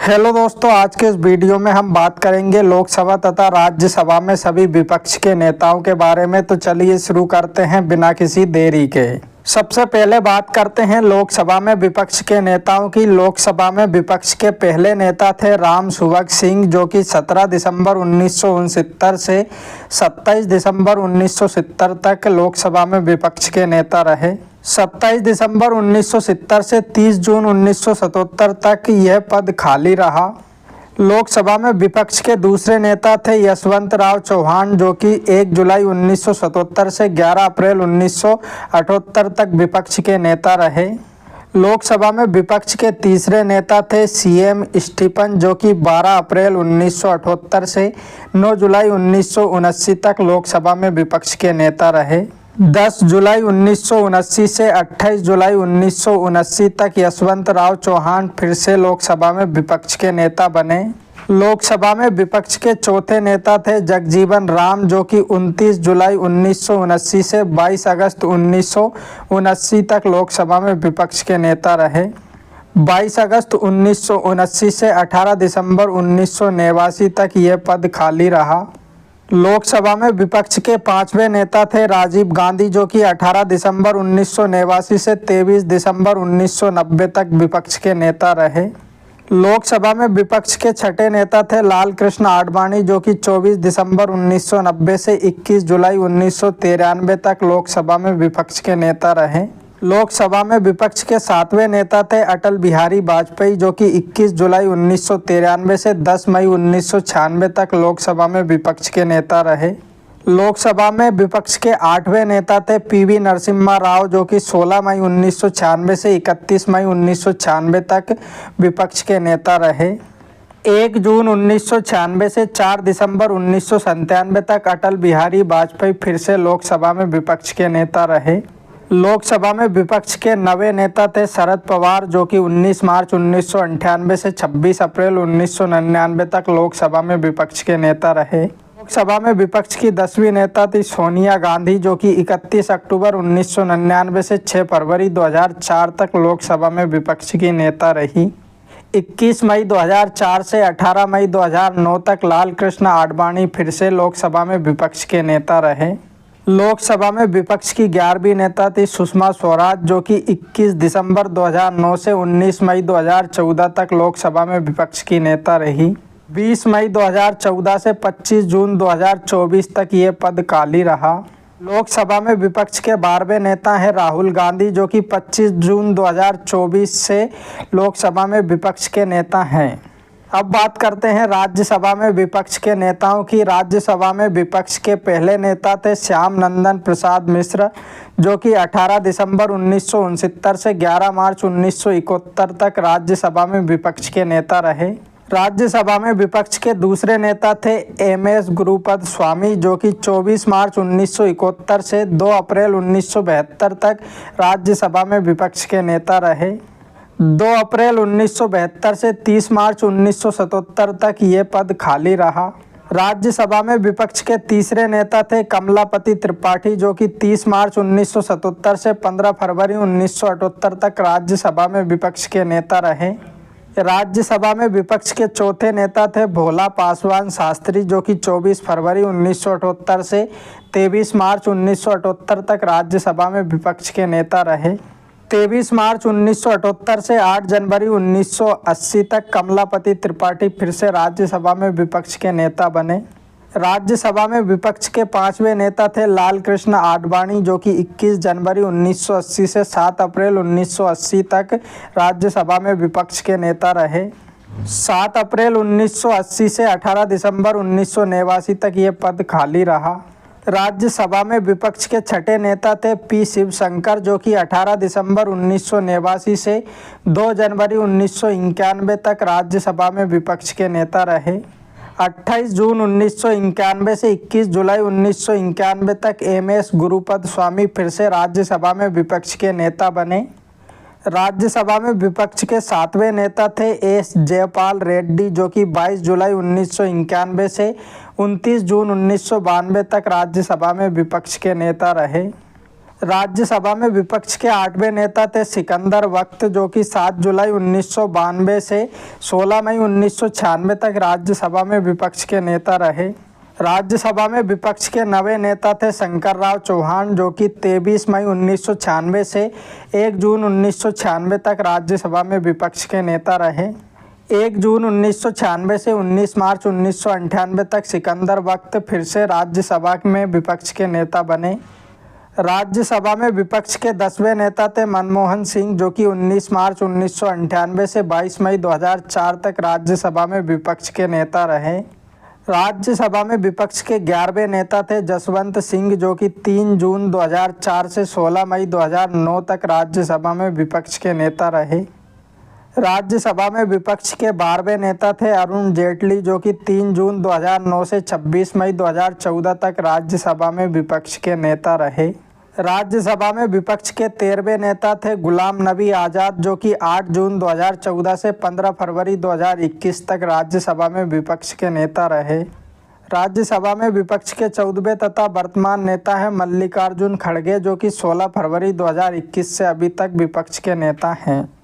Hello दोस्तों, आज के इस वीडियो में हम बात करेंगे लोकसभा तथा राज्यसभा में सभी विपक्ष के नेताओं के बारे में। तो चलिए शुरू करते हैं बिना किसी देरी के। सबसे पहले बात करते हैं लोकसभा में विपक्ष के नेताओं की। लोकसभा में विपक्ष के पहले नेता थे राम सुभग सिंह, जो कि 17 दिसंबर 1969 से 27 दिसंबर 1970 तक लोकसभा में विपक्ष के नेता रहे। 27 दिसंबर 1970 से 30 जून 1977 तक यह पद खाली रहा। लोकसभा में विपक्ष के दूसरे नेता थे यशवंत राव चौहान, जो कि 1 जुलाई 1977 से 11 अप्रैल 1978 तक विपक्ष के नेता रहे। लोकसभा में विपक्ष के तीसरे नेता थे सीएम स्टीफन, जो कि 12 अप्रैल 1978 से 9 जुलाई 1979 तक लोकसभा में विपक्ष के नेता रहे। 10 जुलाई 1979 से 28 जुलाई 1979 तक यशवंत राव चौहान फिर से लोकसभा में विपक्ष के नेता बने। लोकसभा में विपक्ष के चौथे नेता थे जगजीवन राम, जो कि 29 जुलाई 1979 से 22 अगस्त 1979 तक लोकसभा में विपक्ष के नेता रहे। 22 अगस्त 1979 से 18 दिसंबर 1989 तक यह पद खाली रहा। लोकसभा में विपक्ष के पांचवें नेता थे राजीव गांधी, जो कि 18 दिसंबर 1989 से 23 दिसंबर 1990 तक विपक्ष के नेता रहे। लोकसभा में विपक्ष के छठे नेता थे लाल कृष्ण आडवाणी, जो कि 24 दिसंबर 1990 से 21 जुलाई 1993 तक लोकसभा में विपक्ष के नेता रहे। लोकसभा में विपक्ष के सातवें नेता थे अटल बिहारी वाजपेयी, जो कि 21 जुलाई 1993 से 10 मई 1996 तक लोकसभा में विपक्ष के नेता रहे। लोकसभा में विपक्ष के आठवें नेता थे पीवी नरसिम्हा राव, जो कि 16 मई 1996 से 31 मई 1996 तक विपक्ष के नेता रहे। 1 जून 1996 से 4 दिसंबर 1997 तक अटल बिहारी वाजपेयी फिर से लोकसभा में विपक्ष के नेता रहे। लोकसभा में विपक्ष के नवे नेता थे शरद पवार, जो कि 19 मार्च 1998 से 26 अप्रैल 1999 तक लोकसभा में विपक्ष के नेता रहे। लोकसभा में विपक्ष की 10वीं नेता थी सोनिया गांधी, जो कि 31 अक्टूबर 1999 से 6 फरवरी 2004 तक लोकसभा में विपक्ष की नेता रही। 21 मई 2004 से 18 मई 2009 तक लाल कृष्ण आडवाणी फिर से लोकसभा में विपक्ष के नेता रहे। लोकसभा में विपक्ष की 11वीं नेता थी सुषमा स्वराज, जो कि 21 दिसंबर 2009 से 19 मई 2014 तक लोकसभा में विपक्ष की नेता रही। 20 मई 2014 से 25 जून 2024 तक ये पद खाली रहा। लोकसभा में विपक्ष के 12वें नेता हैं राहुल गांधी, जो कि 25 जून 2024 से लोकसभा में विपक्ष के नेता हैं। अब बात करते हैं राज्यसभा में विपक्ष के नेताओं की। राज्यसभा में विपक्ष के पहले नेता थे श्याम नंदन प्रसाद मिश्र, जो कि 18 दिसंबर 1969 से 11 मार्च 1971 तक राज्यसभा में विपक्ष के नेता रहे। राज्यसभा में विपक्ष के दूसरे नेता थे एमएस गुरुपद स्वामी, जो कि 24 मार्च 1971 से 2 अप्रैल 1972 तक राज्यसभा में विपक्ष के नेता रहे। 2 अप्रैल 1972 से 30 मार्च 1977 तक ये पद खाली रहा। राज्यसभा में विपक्ष के तीसरे नेता थे कमलापति त्रिपाठी, जो कि 30 मार्च 1977 से 15 फरवरी 1978 तक राज्यसभा में विपक्ष के नेता रहे। राज्यसभा में विपक्ष के चौथे नेता थे भोला पासवान शास्त्री, जो कि 24 फरवरी 1978 से 23 मार्च 1978 तक राज्यसभा में विपक्ष के नेता रहे। 23 मार्च 1978 से 8 जनवरी 1980 तक कमलापति त्रिपाठी फिर से राज्यसभा में विपक्ष के नेता बने। राज्यसभा में विपक्ष के 5वें नेता थे लाल कृष्ण आडवाणी, जो कि 21 जनवरी 1980 से 7 अप्रैल 1980 तक राज्यसभा में विपक्ष के नेता रहे। 7 अप्रैल 1980 से 18 दिसंबर 1989 तक ये पद खाली रहा। राज्यसभा में विपक्ष के छठे नेता थे पी शिवशंकर, जो कि 18 दिसंबर 1989 से 2 जनवरी 1991 तक राज्यसभा में विपक्ष के नेता रहे। 28 जून 1991 से 21 जुलाई 1991 तक एमएस गुरुपद स्वामी फिर से राज्यसभा में विपक्ष के नेता बने। राज्यसभा में विपक्ष के 7वें नेता थे एस जयपाल रेड्डी, जो कि 22 जुलाई 1991 से 29 जून 1992 तक राज्यसभा में विपक्ष के नेता रहे। राज्यसभा में विपक्ष के 8वें नेता थे सिकंदर वक्त, जो कि 7 जुलाई 1992 से 16 मई 1996 तक राज्यसभा में विपक्ष के नेता रहे। राज्यसभा में विपक्ष के 9वें नेता थे शंकरराव चौहान, जो कि 23 मई 1996 से 1 जून 1996 तक राज्यसभा में विपक्ष के नेता रहे। 1 जून 1996 से 19 मार्च 1998 तक सिकंदर वक्त फिर से राज्यसभा में विपक्ष के नेता बने। राज्यसभा में विपक्ष के 10वें नेता थे मनमोहन सिंह, जो कि 19 मार्च 1998 से 22 मई 2004 तक राज्यसभा में विपक्ष के नेता रहे। राज्यसभा में विपक्ष के 11वें नेता थे जसवंत सिंह, जो कि 3 जून 2004 से 16 मई 2009 तक राज्यसभा में विपक्ष के नेता रहे। राज्यसभा में विपक्ष के 12वें नेता थे अरुण जेटली, जो कि 3 जून 2009 से 26 मई 2014 तक राज्यसभा में विपक्ष के नेता रहे। राज्यसभा में विपक्ष के 13वें नेता थे गुलाम नबी आज़ाद, जो कि 8 जून 2014 से 15 फरवरी 2021 तक राज्यसभा में विपक्ष के नेता रहे। राज्यसभा में विपक्ष के 14वें तथा वर्तमान नेता हैं मल्लिकार्जुन खड़गे, जो कि 16 फरवरी 2021 से अभी तक विपक्ष के नेता हैं।